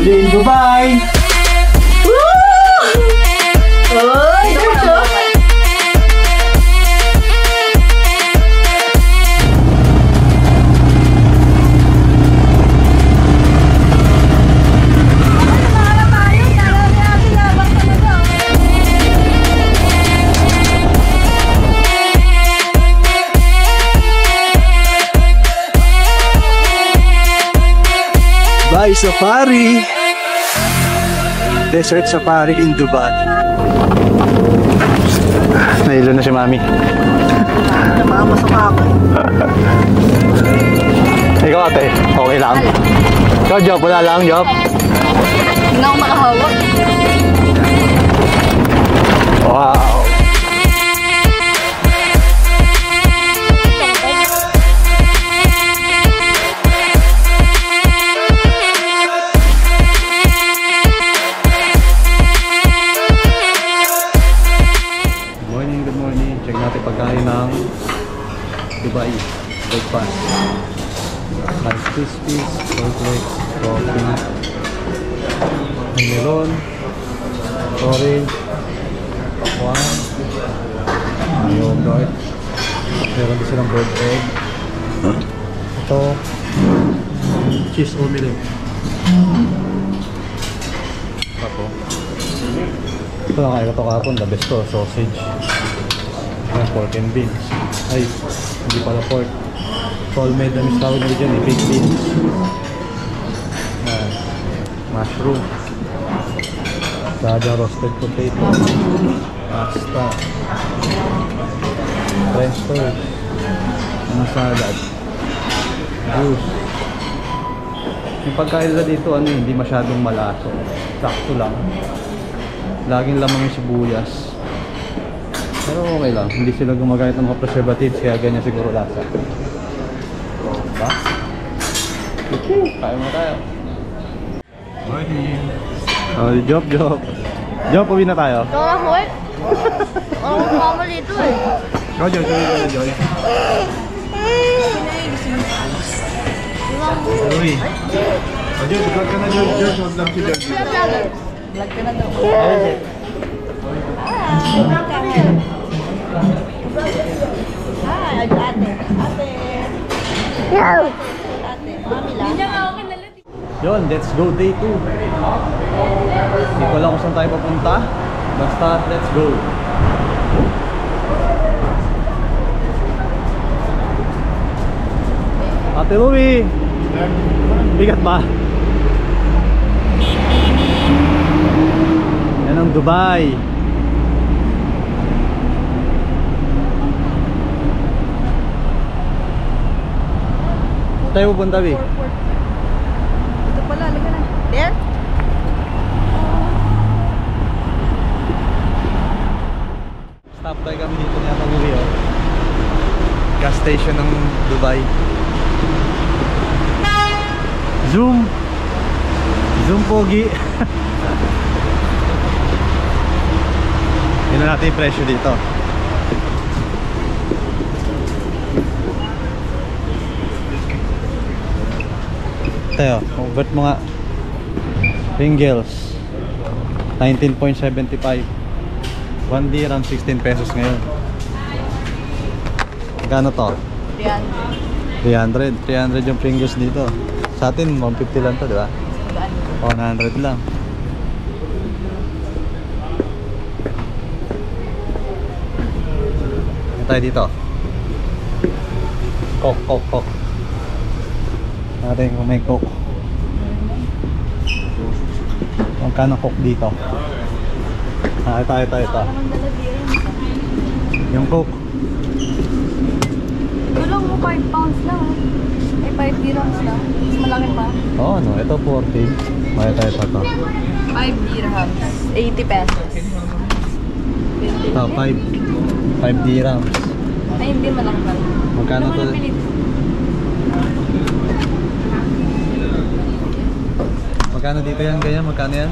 Only in Dubai! Oy! Dubai Safari! Desert Safari in Dubai. Nahilo na si Mami. Namamasok ako. Ikaw ate, okay lang? Ikaw Job, wala lang Job? Hindi na ako makahawak. Wow! Good morning. Check natin pagkain ng Dubai breakfast. Rice Krispies, cornflakes, coffee, melon, orange, wine, yogurt. Meron din silang bird egg. Ito, cheese omelette. Ito na kayo ito kahapon, the best to, sausage. Ayan, pork and beans. Ay, hindi pala pork. Soulmate na mistawag nyo dyan, baked beans. Ayan, mushroom. Dada roasted potato. Pasta. French toast. Ano salad. Juice. Yung pagkain nila dito, ano, hindi masyadong malaso. Sakto lang. Laging lamang yung sibuyas. Pero okay lang, hindi sila gumagamit ng mga preservatives, kaya ganyan siguro lasa. Diba? Kaya mo tayo. Morning. Oh, Job. Job, uwi na tayo. Ito ako eh. Ako mama dito eh. Joy, Joy. Uwi. Joy, vlog ka na Joy. Vlog lang si Joy. Vlog ka na daw. Ate. Mami lang. Yun, let's go day 2. Hindi ko lang kung saan tayo papunta. Basta, let's go. Ate Louie! Bigat ba? Yan ang Dubai. Tayo pupunta, Bi? Ito pala, alaga na. There? Stop tayo kami dito niya sa Louie, oh. Gas station ng Dubai. Zoom pogi. Yun na natin yung presyo dito. Tayo, convert mo nga. Ringles 19.75. 1 dirham 16 pesos ngayon. Magkano to? 300 yung Pringles dito. Sa atin 150 lang to, di ba? 100 lang. Ano tayo dito? Coke. Natin kung may Coke. Magkano Coke dito? Ito. Yung Coke. Ito lang mo 5 pounds lang. Eh, 5 dirhams lang. Mas malaki pa. Oo, no. Ito 14. Tayo. 5 dirhams. 80 pesos. Ito, 5 dirhams. Ay, hindi malaki pa. Magkano to? Magkano dito yan? Ganyan? Magkano yan?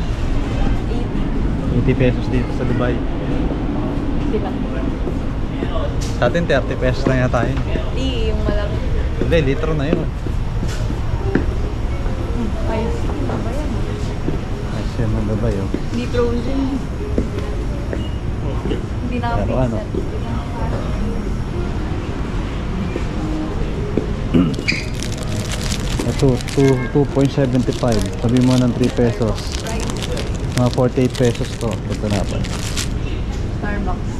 80 pesos dito sa Dubai. Diba? Sa atin 30 pesos lang yata yun. Hindi, yung malaki. Hindi, litro na yun. Ayos. Ano ba yan? Yan ang gabay oh. Hindi frozen. Hindi na Pero ano? Ito, 2.75. Sabi mo ng 3 pesos. Mga 48 pesos to. Ito na pa. Starbucks.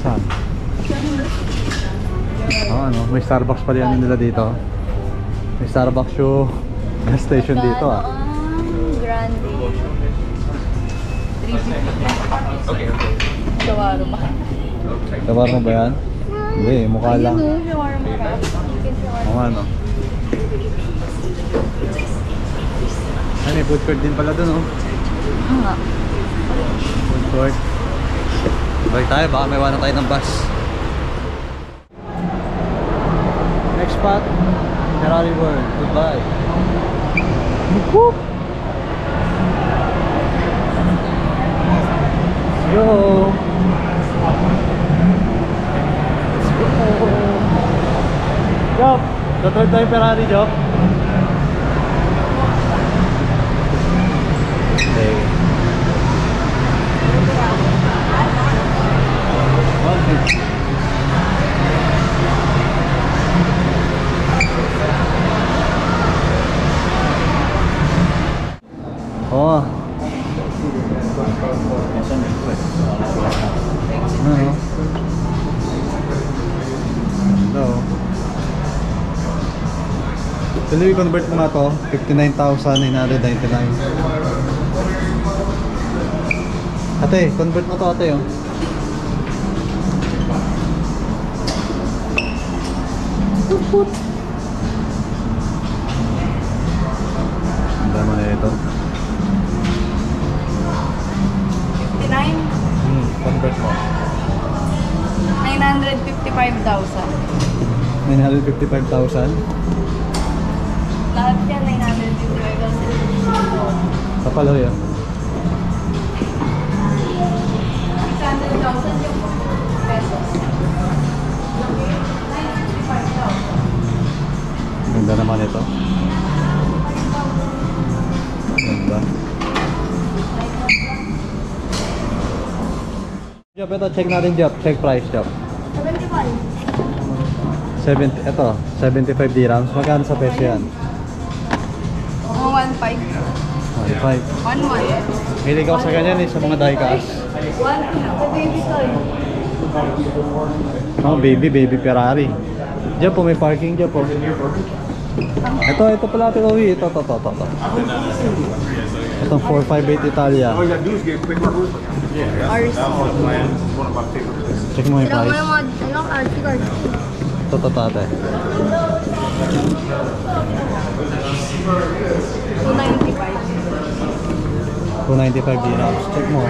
Saan? Ano? May Starbucks pa rin nila dito. May Starbucks yung gas station dito ah. Grande. 350. Okay. Shawarma. Shawarma ba yan? Hindi, mukha lang. Ayun o, shawarma ka. Chicken shawarma. Oo nga no. Ay, may food court din pala dun oh. Nga. Food court. Balik tayo, baka may iwanan tayo ng bus. Next spot, Ferrari World. Goodbye. Woo! Let's go! Let's go! Job! Tatawag tayo Ferrari, Job. Okay. Oh. Ano? Hello. Tuloy, convert mo nga to. 59,999. Ate, convert mo to ate oh. Ang dami na ito. 59? Convert mo. 955,000. 955,000. Lahat yan, 955,000. Kapalaw yan. 600,000 yung pesos. 955,000. Ganda naman ito. Ganda. Job, ito check natin Job. Check price Job. 75. 70, ito, 75 dirhams. Magkano sa peso yan? 1.5. 1.5. 1.1. Hilig ako sa ganyan eh, sa mga diecast. 1.2. Sa baby toy. Oh, baby Ferrari. Diyan po, may parking dyan po. Ito pala ito, Owi. Ito. Itong 458 Italia. RC. Check mo yung price. Ilang RC card? Ito, ate. 295. 295 dirhams. Check mo.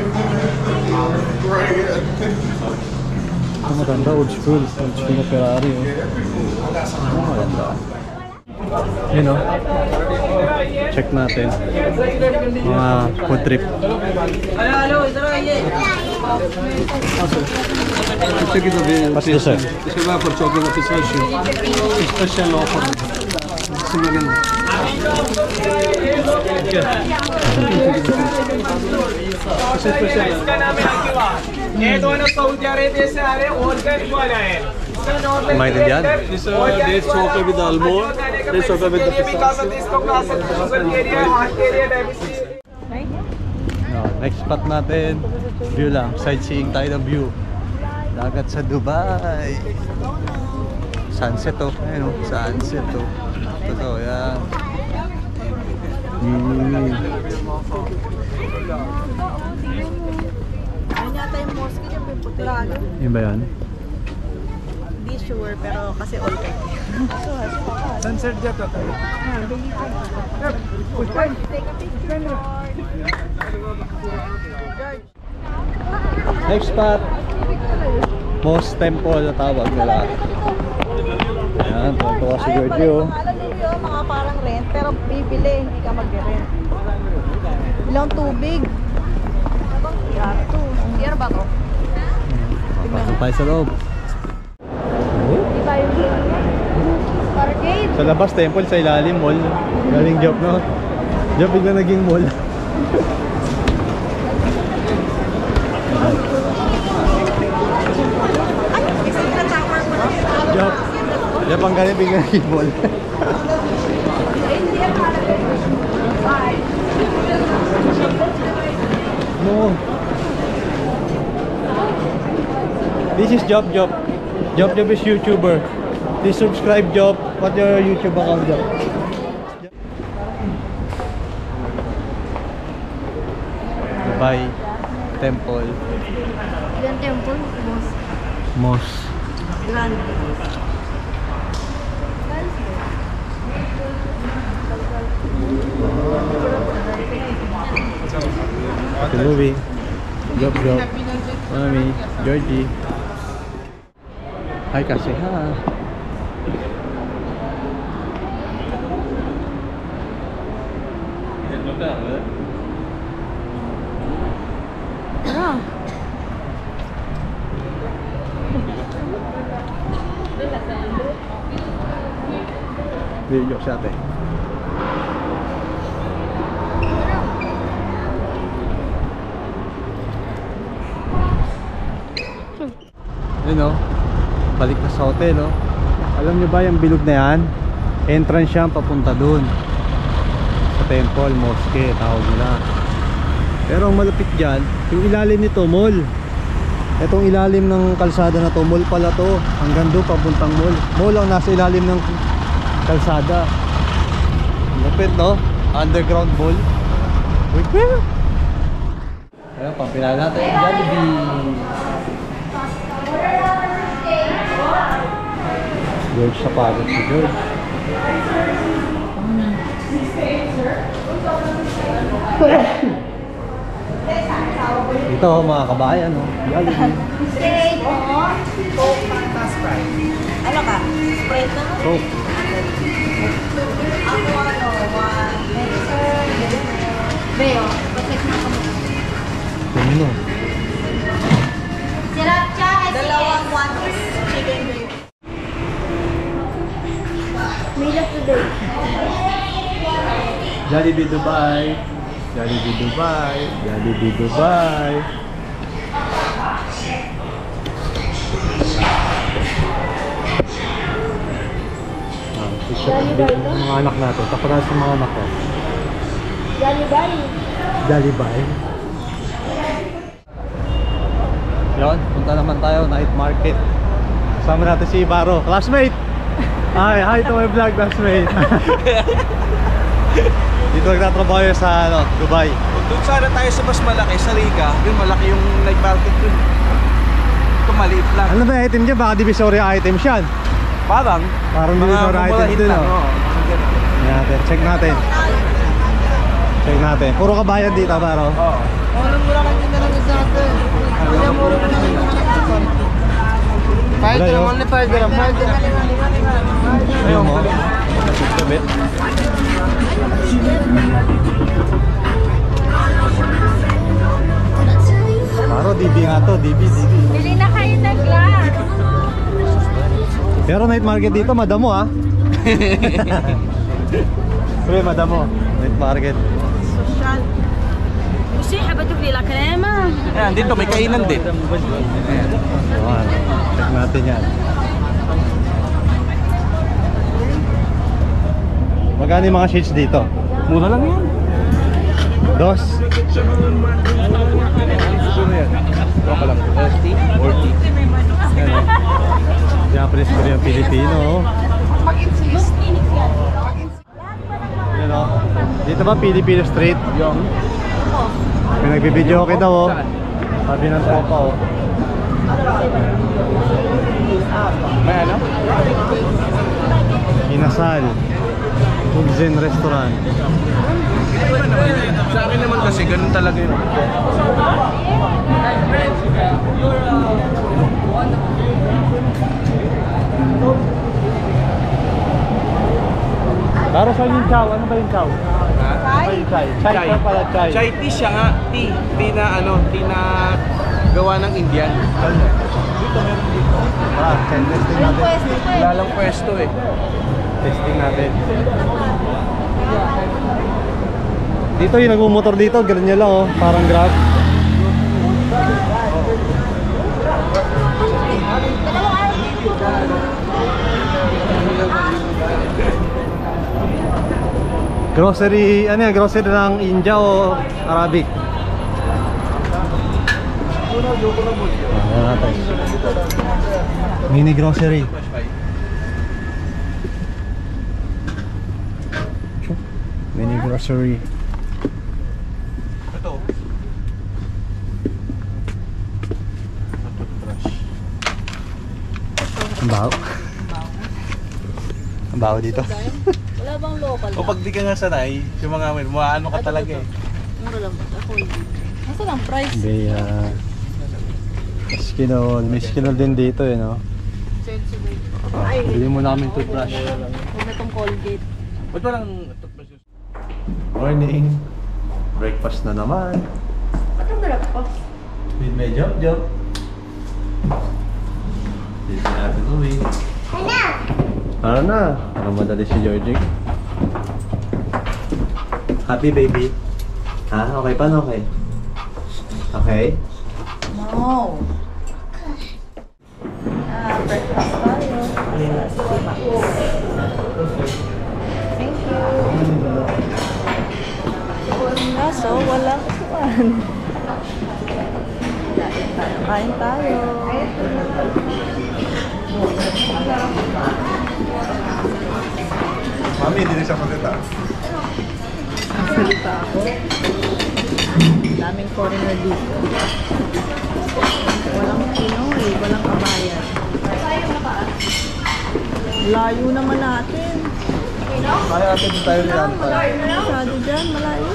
Ito maganda, old school. Old school na Ferrari. Oh, maganda. Yun o. Check natin. Mga food trip. What's this sir? This is for chocolate appreciation. Special offer. This is maganda. इसका नाम है अकीवा। ये दोनों Saudi Arabia से आ रहे हैं, ऑर्गेनिक वाला है। इसका normal Made in India? This date chocolate with almond. This chocolate with the भी खा सकते हैं, इसको खा सकते हैं, शुगर के लिए, हार्ट के लिए, diabetes. Next spot natin. View lang. Sightseeing tayo ng view. Dagat sa Dubai. Sunset oh. Ayun oh. Sunset oh. Totoo yan. Ayun yata yung mosque niya, may puti. Yun ba yan? Hindi sure, pero kasi all right. Sunset जाता था। Next spot. Most temple na tawag nila. Ayan, tuwa si Giorgio. Alam niyo yun, mga parang rent, pero bibili, hindi ka mag-rent. Ilang tubig? Year 2. Year ba to? Pasok tayo sa loob. Hindi tayo Stargate. Sa labas temple, sa ilalim mall. Galing job no? Job bigla naging mall. Yan pang galing bigyan ng ibon. No. This is Job. Job is YouTuber. Please subscribe Job. What your YouTube account Job? Dubai Temple. Ilan temple? Mosque. Grande. Louie. Job. Mami. Georgie. Hi kasi ha. Tara. Video siya ate. Yun o. Balik na sa hotel o. Alam nyo ba yung bilog na yan? Entrance siya papunta dun sa temple, mosque, tawag nila. Pero ang malapit dyan, yung ilalim nito, mall. Itong ilalim ng kalsada na to, mall pala to. Hanggang doon papuntang mall. Mall ang nasa ilalim ng kalsada. Lapit no? Underground mall. Wait, wait. Ayun, pampilala natin yung Jollibee. George sa pagod si George. Ito mga kabayan no? Jollibee. Steak o Coke Fanta Sprite. Ano ka? Sprite na? Coke. Ako ano? One. Beo. Bakit na kami? Ano? Sriracha. Dalawang one is chicken bake. Meal of the day. Jollibee Dubai. Jollibee Dubai. Jollibee Dubai. Mga anak natin. Tapos sa mga anak ko. Jollibee. Jollibee. Yun, punta naman tayo night market. Kasama natin si Ibaro, classmate. Hi to my vlog, classmate. Dito nagtatrabaho yun sa Dubai. Doon sana tayo sa mas malaki, sa Riga. Yung malaki yung night market dun. Ito maliit lang. Ano ba yung item dyan? Baka divisory items yan. Parang Divisory items din oh. Check natin. Check natin. Puro kabayan dito, Baro. Oo. Mura lang din na lang sa atin. Mura lang din na lang sa atin. 5 dirham, only 5 dirham. 5 dirham. Ayun mo. Baro, DB nga to. DB. Bili na kayo ng glass. Pero night market dito, madamo ah. Pre, madamo. Night market. Social. Gusto yung habatok nila krema. Ayan, dito may kainan din. Ayan. Check natin yan. Magkano yung mga shades dito? Mura lang yan. Dos? Ano yan? Baka lang. 30? 40? Ano? Japanese ko yung Pilipino oh. Yan oh. Dito ba Filipino street? Yung. May nagbibideo okay daw oh. Sabi ng tropa oh. May ano? Inasal Zen Restaurant. Sa akin naman kasi ganun talaga yun. Para sa yung chow, ano ba yung chow? Ha? Yung chai. Chai pa pala chai. Chai tea siya nga. Tea. Tea na ano, tea na gawa ng Indian. Dito meron dito. Testing natin. Wala lang pwesto eh. Testing natin. Dito yung nagmumotor dito, ganyan lang oh, parang Grab. Grocery, ano yan? Grocery ng India o Arabic? Ayan natin. Mini grocery. Mini grocery. Ito. Ang baho. Ang baho dito. Wala bang local O pag di ka nga sanay, yung mga ano ka talaga eh. Mura lang ba? Ako hindi. Nasaan ang price? Beya. Miskinol. Miskinol din dito eh, no? Sensible. Bili mo namin toothbrush. Huwag na itong Colgate. Ba't walang Morning. Breakfast na naman. Ba't ang breakfast? With my job. Dito natin uwi. Para na. Para madali si Georgie. Happy baby? Ha? Okay pa? Okay? Okay? No. Breakfast tayo. Thank you. Kaso, walang upuan. Kain tayo. Mami, hindi na siya maganda. Salita ako. Daming foreigner dito. Walang Pinoy, walang kabayan. Layo naman natin. Kaya natin tayo niyan. Malayo na masyado dyan, malayo.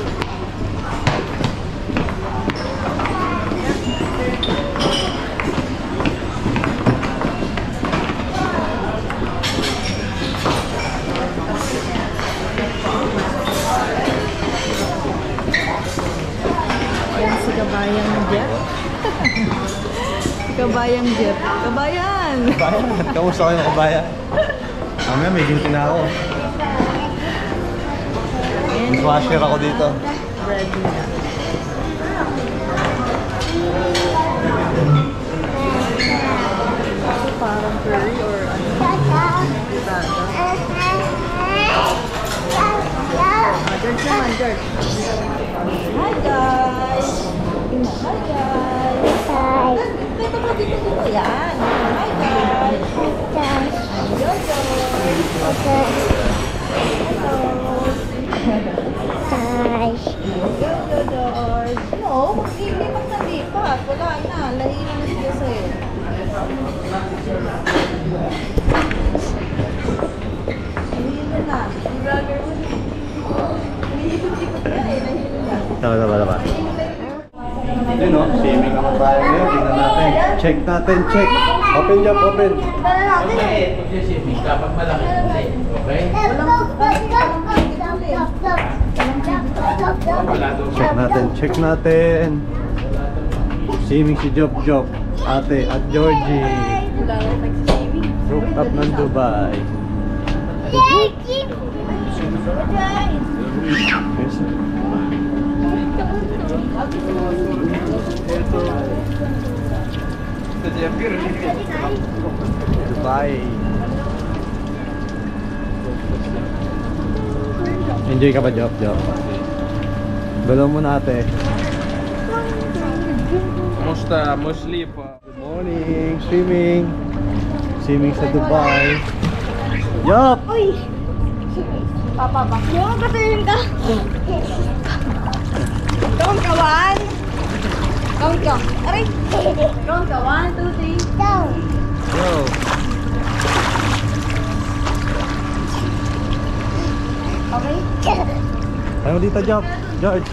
Ayan si Kabayang Jeff. Kabayang Jeff. Kabayan! Kabayan. Kamusta kayo kabayan? Mamaya may duty na ako. Dishwasher ako dito. Ready na. Ito parang curry or ano? Fritada. George naman, George. Hi guys! Hi guys! Hi! Dito ba? Dito. Yan. Hi guys! Jojo! Jojo, George! No, maglilipat na lipat. Wala na. Lahi na siya sa'yo. Lahi na. Yung vlogger mo. Umiikot-ikot na eh. Lahi na. Tama. Yun o, swimming naman tayo ngayon. Tingnan natin. Check natin, check. Open job, open. Kapag malaki, okay? Check natin. Swimming si Job, ate at Georgie. Wala lang nagsiswimming. Rooftop ng Dubai. Yes. Dubai. Enjoy ka ba, Job? Galaw mo na ate. Musta, mostly pa. Good morning, swimming sa Dubai. Job! Uy! Papa ba? Yung katuloy ka! Count ka, 1! Count ka! Aray! Count ka, 1, 2, 3, go! Go! Okay? Ayaw dito, Job. George.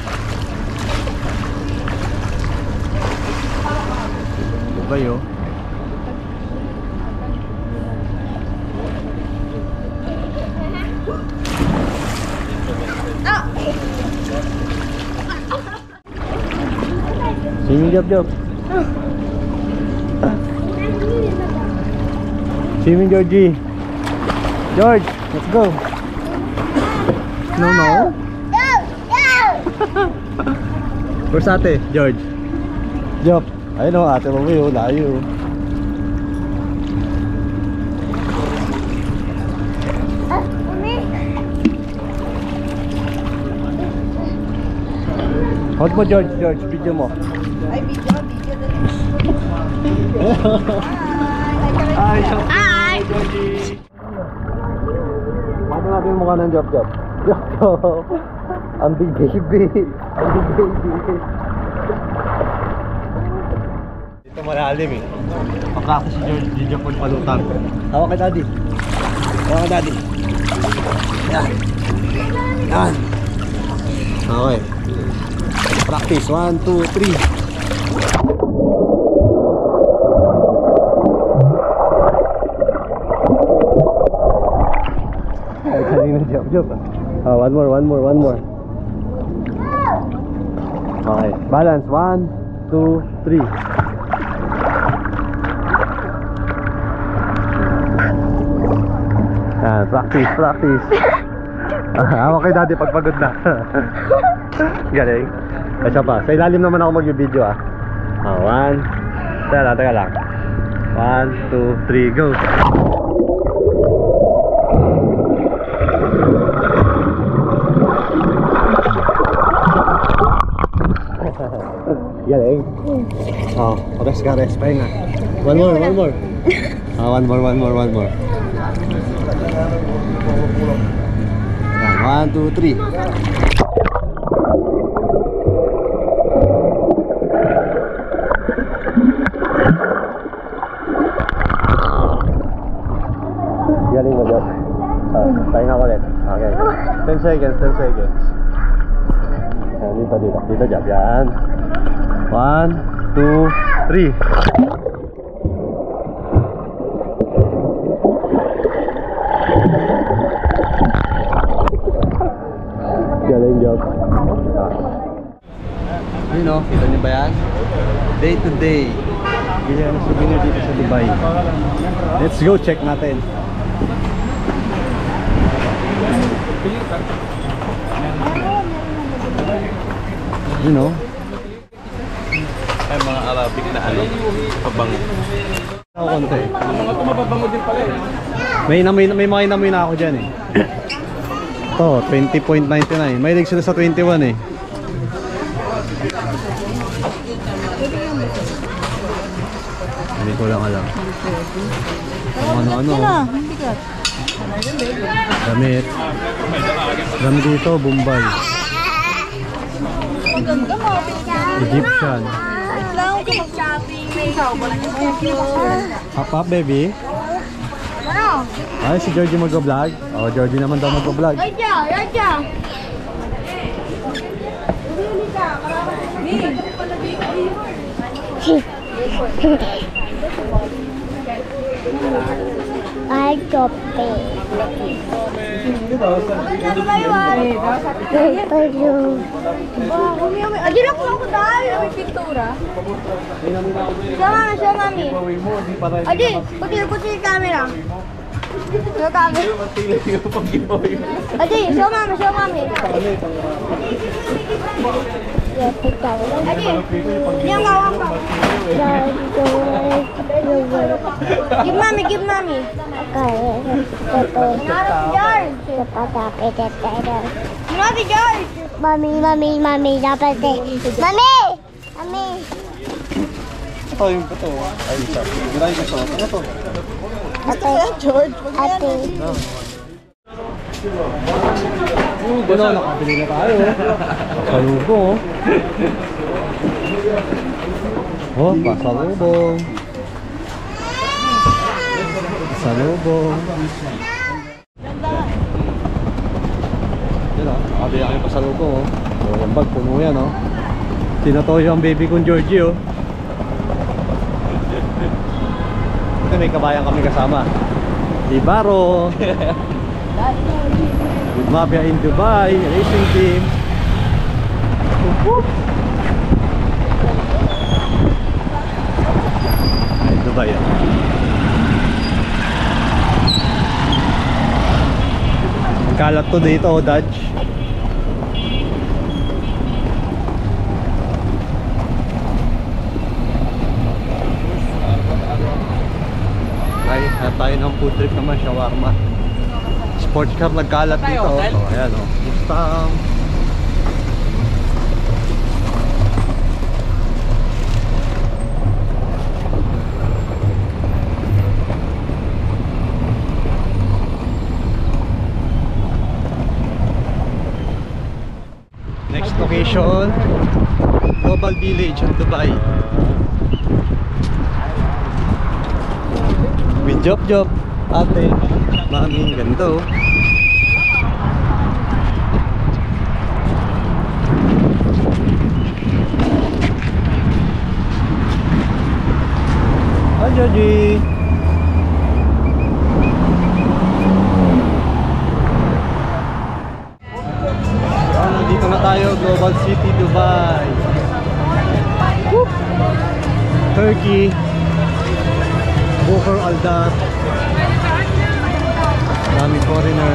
Dubai, oh. Swimming, Job. Swimming, Georgie. George, let's go. No. Where's ate? George. Job. Ayun o, ate mo yun, layo. Hold mo, George, video mo. Ay, video. Hi! Hi! Paano natin yung mukha ng Job? Ang big baby. Dito malalim eh. Papractice si George, di Japon palutan. Hawak ka daddy. Yan. Okay. Practice, 1, 2, 3. Ay, kanina job. One more. Okay, balance, 1, 2, 3. Practice. Hawak kay daddy pag pagod na. Galing. Kasi pa, sa ilalim naman ako mag-video ah. 1. Teka lang. 1, 2, 3, go. Galing. Rest. Pahinga. One more. One more. 1, 2, 3. Galing mo dyan. Pahinga ko ulit. Okay. 10 seconds. Dito jab. Yan. 1, 2, 3. Galing job. Yun o, kita nyo ba yan? Day to day. Bili ang souvenir dito sa Dubai. Let's go check natin. Yun o. Ay, mga Arabic na pabango. Ako konti. Mga tumababango din pala eh. May mga inamoy na ako dyan eh. Ito, 20.99. May lig sila sa 21 eh. Hindi ko lang alam. Ano. Damit dito, Bombay. Ang ganda mo. Egyptian. Up, baby. Ay, si Georgie mag-vlog. Oh, Georgie naman daw mag-vlog. Ay, kopi. Adi lang ako dahil may pintura. Show mami. Adi, kutil yung camera. Show camera. Adi, show mami. Adi, hindi ang gawang ka. Give mami. Mami, George. Mami, dapat eh. Mami! Ito yung ito. Ay, isa. Maraming ito. Ano to? Ate, George. Ate. Nakabili na tayo. Pasalubong. Pasalubong. Yan o, nakabili na kayo pasalubong. Yung bag, puno yan o. Tinatoyo ang baby kong Georgie o. Ito may kabayan kami kasama. Ibaro. Good Mafia in Dubai, racing team. Ay, Dubai yan. Ang kalat to dito, Dodge. Ay, tayo ng food trip naman, shawarma. Sports car nagkalat dito. Oh, ayan oh. Mustang. Next location, Global Village at Dubai. With Job, ate, maming ganito. Hi, Georgie. Nandito na tayo, Global City, Dubai. Whoop! Turkey, Bukor Al Dar. Daming foreigner.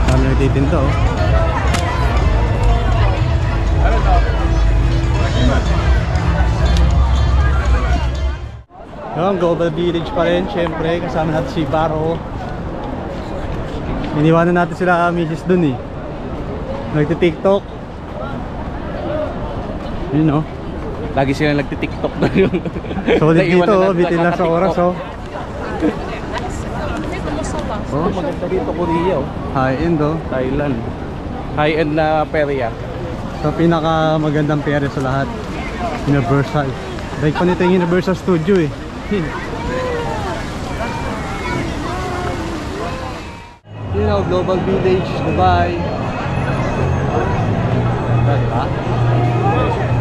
Dami nagtitinda oh. Yung Global Village pa rin, syempre kasama natin si Baro. Iniwanan natin sila Mrs. dun eh. Nagti-tiktok. Yun oh. Lagi sila nagti-tiktok na yun. Solid dito oh, bitin lang sa oras oh. Oh, maganda dito Korea oh. High-end oh. Thailand. High-end na perya. So pinaka magandang pere sa lahat. Universal. Like pa nito yung Universal Studio eh. You know, Global Village, Dubai. Diba?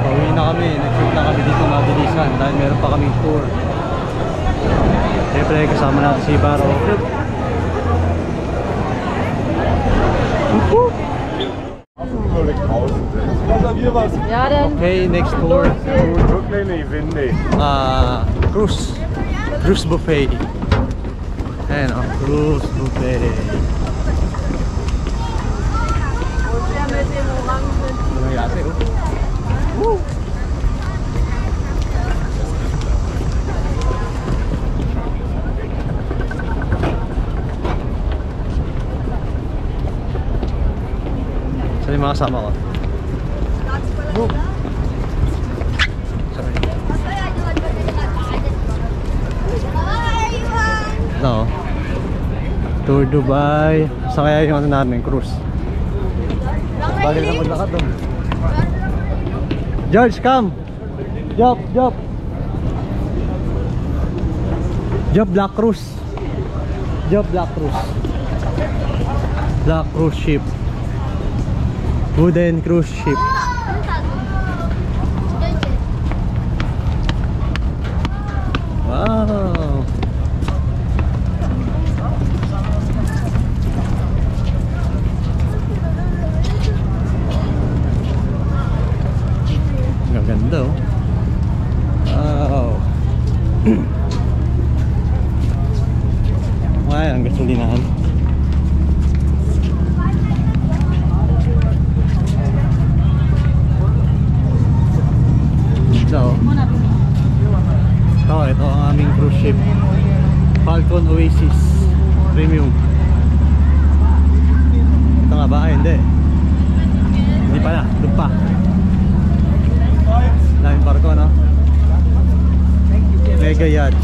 Pauwi na kami. Nag-shoot na kami dito mabilisan dahil meron pa kaming tour. Siyempre kasama natin si Baro. Okay, next tour. Cruise buffet. Ayan o, cruise buffet. Ano yate o? Woo! Saan yung mga kasama ko? Woo! No. Tour Dubai. Sa kaya yung ano namin, cruise. Bagay na maglakad doon. George, come! Job! Job Black Cruise. Job Black Cruise. Black Cruise ship. Wooden cruise ship. Wow! Ganda oh. Wow. Wow, ang gasolinahan. Ito ang aming cruise ship, Falcon Oasis Premium. Ito nga ba? Ay, hindi pala, doon pa. Daming barko no? Mega Yacht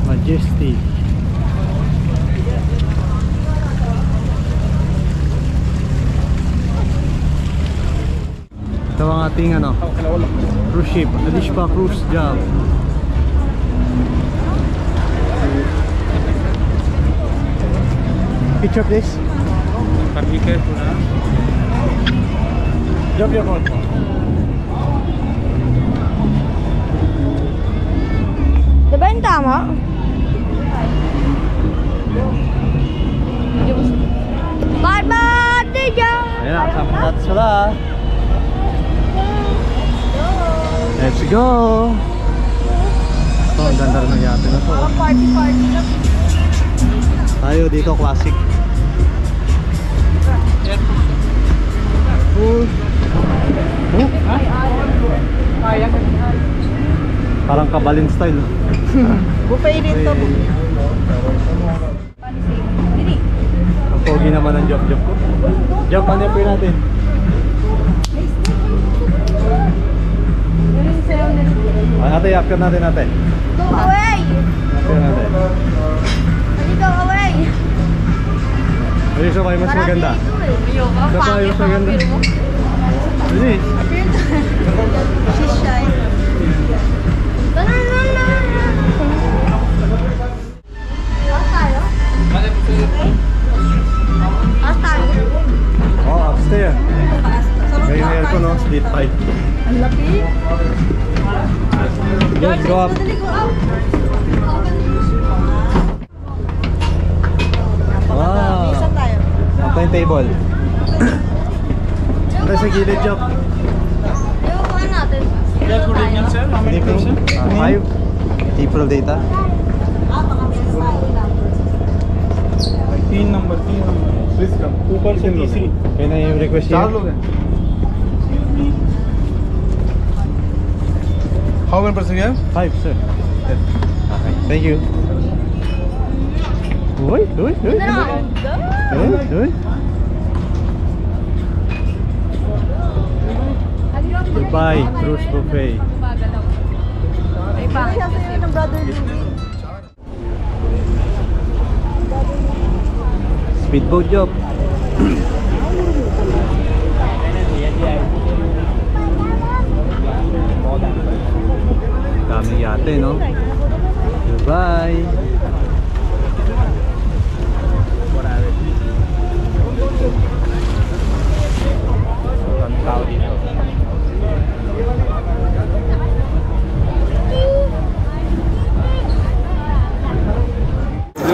Majestic. Ito ang ating ano, cruise ship, Alishba Cruise Job. Picture please. Be careful ha. Job your boat. Diba yung tama? Bye-bye! Ayan na, kasama natin sila. Let's go! Ito, ang ganda rin ng yate na to. Party na. Tayo dito, classic. Parang kabalin style. Buffet din to. Ang pogi naman ng job ko. Job, ano yung pwede natin? Ate, after natin ate. Away! After natin. Sabay mas maganda. Sabay mas maganda. Hindi. She's shy. Oh, upstairs. May aircon no, split pipe. Ang laki. George, go up. Madali, go up. Wow. Isa tayo. Up tayong table. Ano sa gilid, Job? Iwakuhan natin. Yeah, good evening, sir. How many person? 5. April data. तीन number please come ऊपर से तीसरी Kaya na yung request niya. 4 लोग हैं how many person है 5, sir. Okay, thank you. Uy, uy, uy. Uy, uy. Dubai Cruise Buffet. Ay, pangit kasi ng brother Louie. Speedboat job. Daming yate, no? Dubai.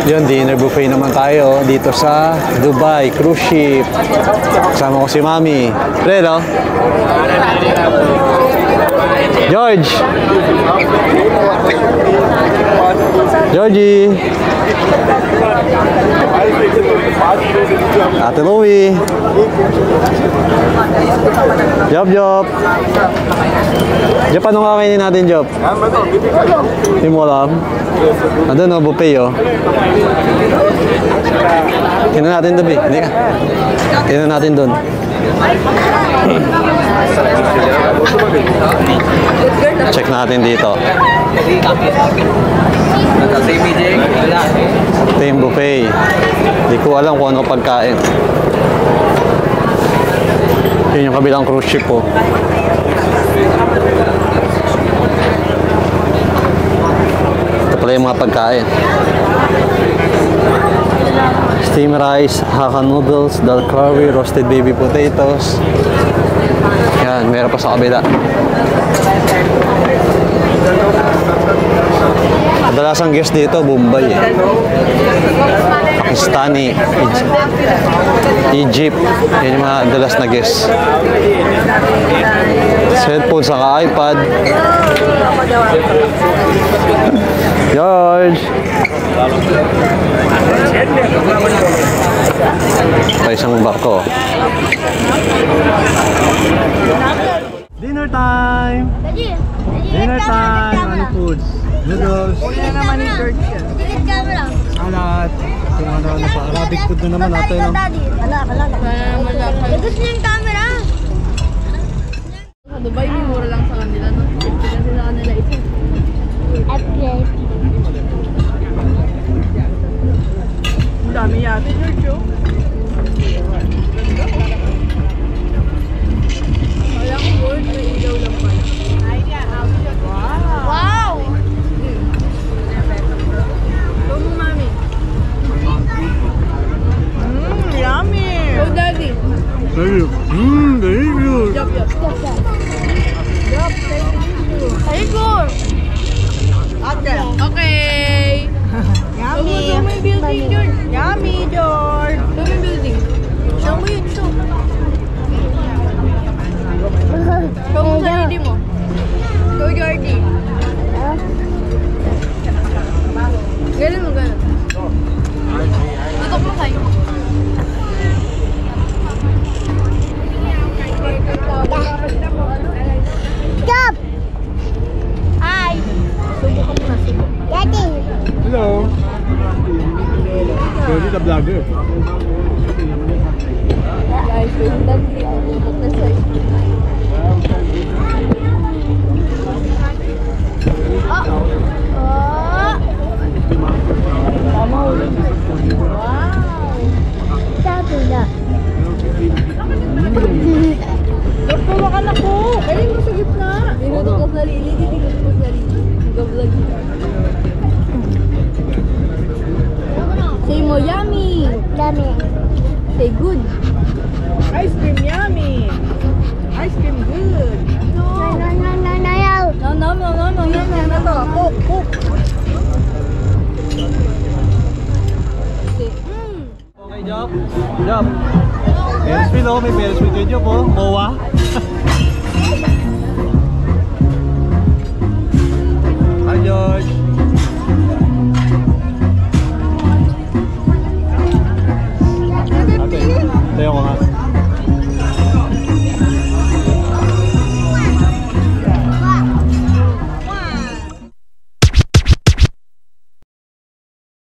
Yun, dinner buffet naman tayo dito sa Dubai Cruise Ship. Kasama ko si Mami. Pre, no? George! Georgie! Ate Louie! Job, Job! Job, anong kakainin natin, Job? Hindi mo alam? Andun, no, buffet, oh. Tingnan natin doon, hindi ka. Tingnan natin doon. Check natin dito. Ito yung buffet. Hindi ko alam kung ano pagkain. Yun yung kabilang cruise ship po. Ito pala yung mga pagkain. Steam rice, Hakka noodles, dal curry, roasted baby potatoes. Yan, meron pa sa kabila. Kadalasang guest dito, Bombay eh. Pakistani, Egypt. Yan yung mga dalas na guest. Cellphone saka iPad. George! Pa isang barko. Dinner time! Dinner time! Ano foods? Noodles. Yan naman ni George yan. Alat. Kung ano pa. Arabic food na naman natin. No? Kala. Gusto niya yung camera. Sa Dubai, may mura lang sa kanila, no? Kasi sa kanila ito. Upgrade. Ang dami yate, George, oh. Wala akong word, may ilaw lang pala. Wow! Go mo, mami. Yummy! Go, daddy. Thank you. Thank you. Yup, yup. Very good. Okay. Okay. Yummy! Show mo yung building, George. Yummy, George! Show mo yung building. Show mo yun, show. Show mo sarili mo. Go, Jordy. Ganun mo, ganun. Tutok mo kayo. Stop! Hi! Daddy! Hello Jody the vlogger Guys, wait, daddy. Tutok na sa'yo. Daddy! Yummy. Say good. Ice cream yummy. Ice cream good. No, no, no, no, no, no. No, no, no, no, no. Yan na to. Cook, cook. Okay, Job. Job. Ferris wheel oh, may Ferris wheel kayo Job oh. Mowa. Hi George.